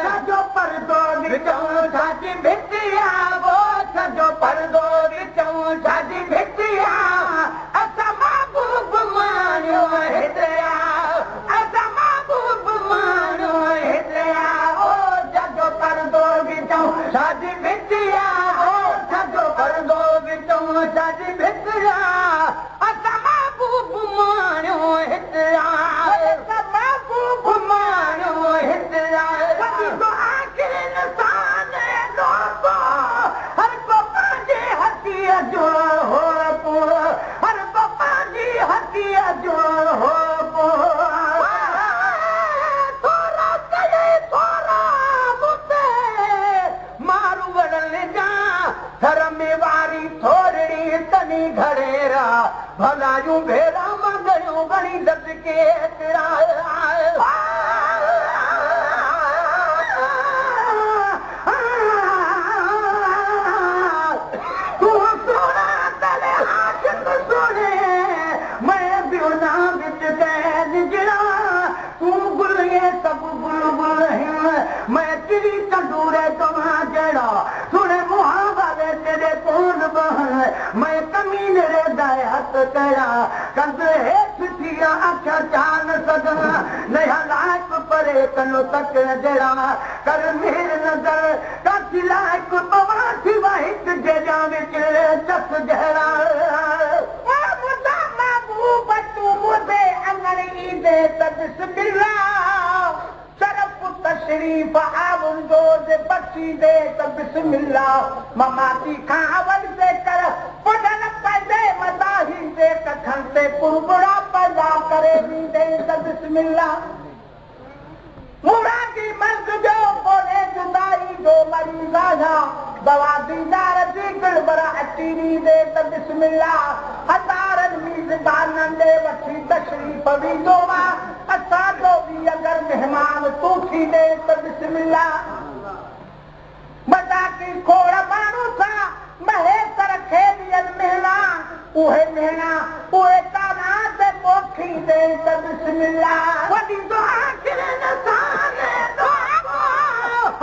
सॼो परदो विचऊं छाजी भितिया वो सॼो परदो विचऊं छाजी भितिया असां महबूब माणियो हिते असां महबूब माणियो हिते ओ सॼो परदो विचऊं छाजी भितिया ओ सॼो परदो विचऊं छाजी भितिया असां महबूब माणियो हिते असां महबूब माणियो हिते भलायूं भेरा मंगणियूं घणी दस के तूं सोना तले आशिक सोने मैं बिना बिच कैद जड़ा तू गुल ये सब बुलबुल है मैं चिड़ी तंदूरे तमा जड़ा सुने मुहावरे तेरे कौन बहन मैं कमीने रे दायत करा कंद हेठ थिया अखा जान सगना नया लाइक परे कनो तक जड़ा कर मेर नजर कासी लाइक पवा सिवा हिक जजा विच चस जहरा मुदा महबूब तू मुदे अंगड़ी दे तबिस्मिल्ला शरफ तशरीफ आबुंदो दे बख्शी दे तबिस्मिल्ला ममाती खावल से कर पुडन पैदे मदाही दे कखन से कुरबुरा पैदा करे नी दे तबिस्मिल्ला मुरादी मर्द जो बोले जुदाई जो मरीजा है दवा दीदार दिल बरा अटीनी दे तबिस्मिल्ला हजारन मीज़बानन दे वठी तशरीफ भी दोवा असा जो भी अगर मेहमान तू थी दे तबिस्मिल्ला बता की खोड़ मानू सा महेतर खे दियन मेहना उहे मेहना उहे ताना से पोखी दे तबिस्मिल्ला वडी दुआ करे न साने दुआ को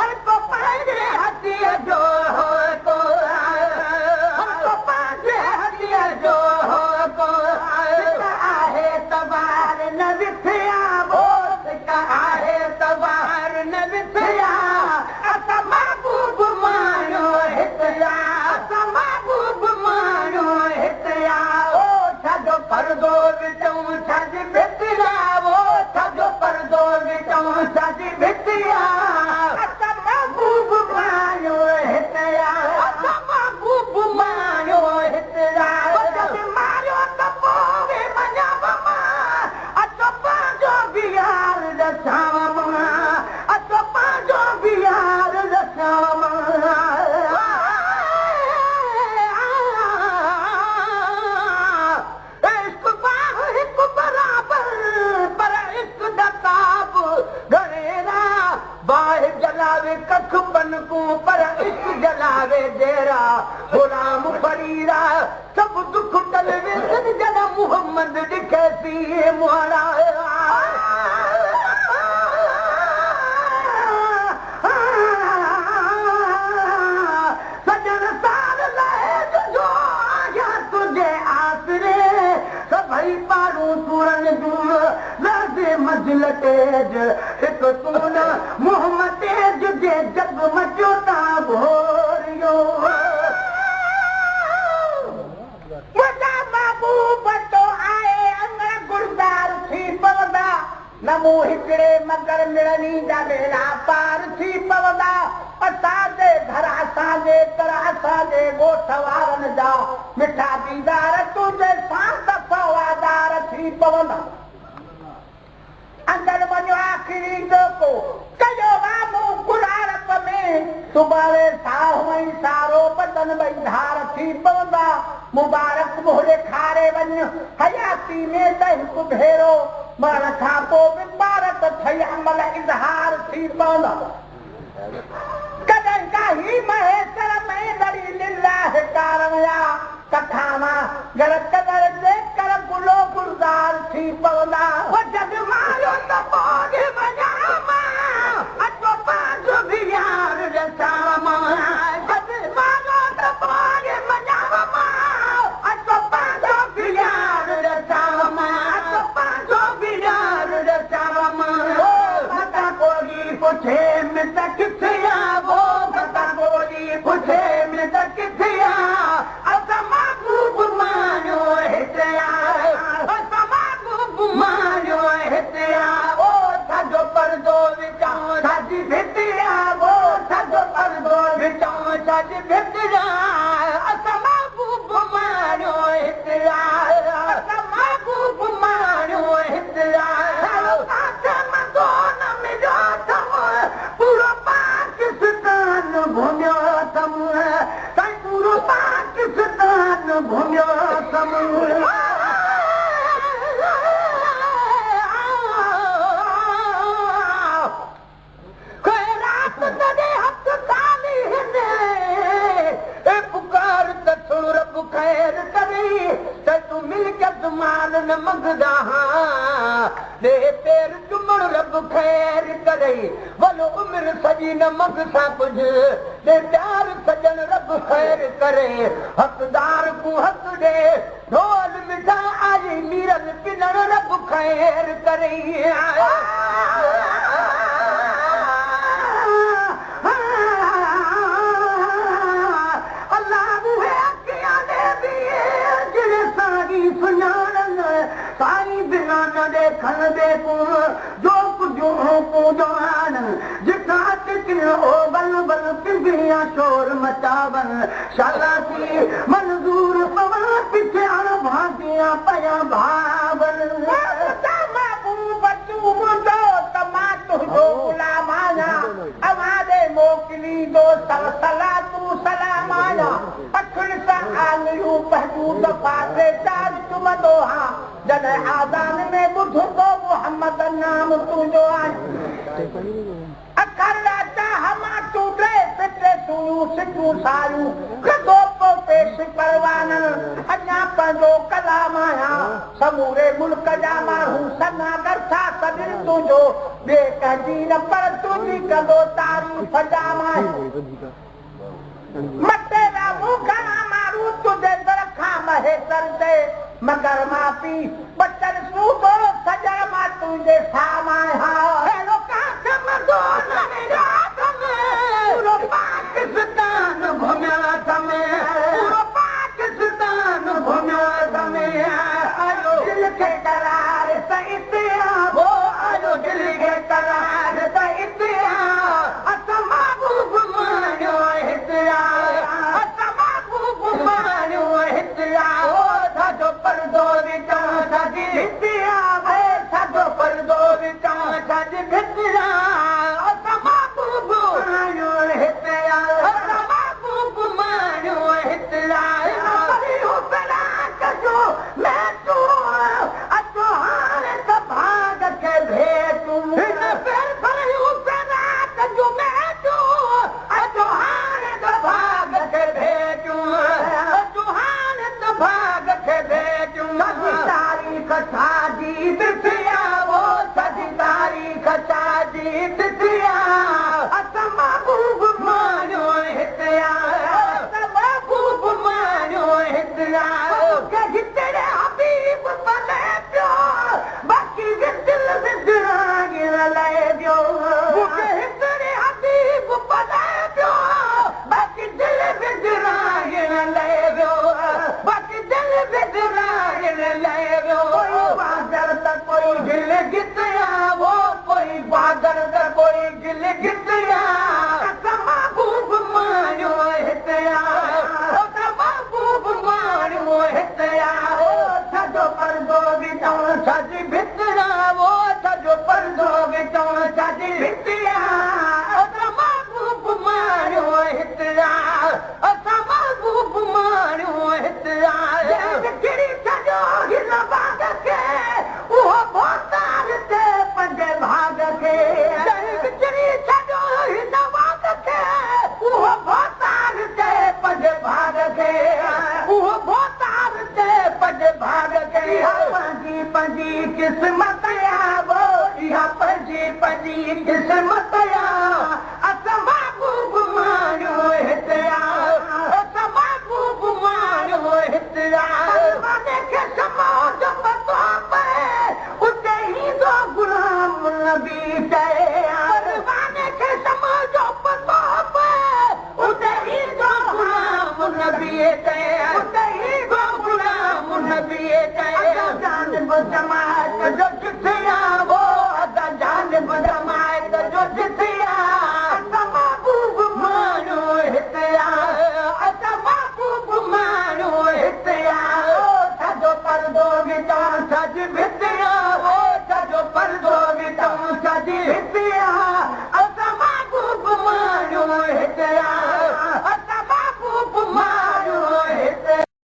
हर को पाए हदी जो हो को हर को पाए हदी जो हो को आहे तबार न विथिया वो का आहे तबार न विथिया असा महबूब मानो हितया असा महबूब मानो हितया ओ छाजो परदो विचऊं छाजी भितिया वो छाजो परदो विचऊं छाजी भितिया असा महबूब मानो हितया असा महबूब मानो हितया जब मारियो त पोवे मजा बमा अचो पांजो बिहार दसावा अचो पांजो बिहार दसावा जलावे कख बनकू पर इश्क जलावे जेरा गुलाम फरीदा सब दुख टलवे जदा मुहम्मद दिखे सी मोहरा सजन सार लाए जो आया तुझे आसरे सभई पारू सूरन दूर लाजे मंजिल तेज एक तून मोहम्मद तेज जे जग मचोता भोरियो मुझा महबूब तो आए अंगड़ गुलदार थी पवदा नमो हिकड़े मगर मिलनी जा बेड़ा पार थी पवदा असांजे घर असांजे कर असांजे ॻोठ वारनि जा मिठा दीदार तुंहिंजे सां दफ़ादार थी पवंदा अंदर वञो आख़िरी दोको कयो वामू कुरारप में सुबारे साह ऐं सारो बदन ॿई धार थी पवंदा मुबारक मोहरे खारे वञ हयाती में त हिकु भेरो मरण खां पोइ मुबारक ठही अमल इज़हार थी पवंदा कॾहिं काही महेश्वर में दरी लिल्लाह कारवया कथामा घर कदर जे कर गुलो गुलदार थी पवंदा हक़दार को हक़ ॾे ढोल मिठा आई मीरल पिनण रब ख़ैर करे अल्लाह मुहे अखियां ॾे बि जिन साॻी सुञाणन साईं बिना न ॾेखण दे को जो कुझु पूजान जिथा टिकन ओ बल बल पिंगड़िया शोर मचावन शालासी मंज़ूर पवन पिछा भांतिया पया भावन महबूब तू मुंहिंजो त मां तुंहिंजो गुलाम आहियां अवाज़ मोकिली दो सलातू सलाम आहियां अखियुनि सां आङिरियूं पंहिंजूं दफ़ा ते चार चुमंदो हा जॾहिं आज़ान में ॿुधंदो मोहम्मद नाम तुंहिंजो आहे अखर राजा हमा टूटे पिटे सुयूं सिकूं सायूं खदो पो पेश परवान अञा पंहिंजो कलाम आहियां समूरे मुल्क जा माण्हू सनागर था सदिन तुंहिंजो ॿिए कंहिंजी न पर तुंहिंजी कंदो तारीफ़ जाम आहे मटे जा मूंखा माण्हू तुंहिंजे दर खां महे कर दे मगर मां पी बचन सूबो सॼा मां तुंहिंजे साम्हूं आहियां अहिड़ो काठ मदो न रात में पूरो पाकिस्तान घुमियो तमें पूरो पाकिस्तान घुमियो तमें आयो दिल खे करार त इतिया हो आयो दिल खे करार त इतिया असां महबूब मानियो हितिया असां महबूब मानियो हितिया साजो पर्दो विचा साजी हितिया भई साजो पर्दो विचा साजी भितिया असां महबूब मानियो हितिया असां महबूब मानियो हितिया कजो मैं तू अचो हाणे त भाग खे भेटूं हिन फेर भरियूं पेरा कजो मैं तू अचो हाणे त भाग खे भेटूं अचो हाणे त भाग खे भेटूं सॼी तारीख़ छाजी तिथिया वो सॼी तारीख़ छाजी तिथिया असां महबूब मानियो हितिया असां महबूब मानियो हितिया तेरे हबीब बने पियो बाकी दिल विदरागिर लाए दियो मुझे तेरे हबीब बने पियो बाकी दिल विदरागिर लाए दियो बाकी दिल विदरागिर लाए दियो कोई बादर त कोई दिल गितया वो कोई बादर त कोई दिल गितया असां महबूब मानियो हितिया असां महबूब मानियो हितिया सॼो पर्दो विचो सॼी भितिया वो सॼो पर्दो विचो सॼी भितिया असां महबूब मानियो हितिया असां महबूब मानियो हितिया किरी छॾियो हिन बाग खे उहो भोतार ते पंजे भाग खे किरी छॾियो हिन बाग खे उहो भोतार ते पंजे भाग खे उहो भोतार ते पंजे भाग खे पंहिंजी पंहिंजी क़िस्मत या वो इहा पंहिंजी पंहिंजी क़िस्मत या असां महबूब मानियो हितिया असां महबूब मानियो हितिया माने खे समाज पतो पए उते ईंदो गुलाम नबी चए माने खे समाज पतो पए उते ईंदो गुलाम नबी चए उते ईंदो गुलाम नबी चए जान जमा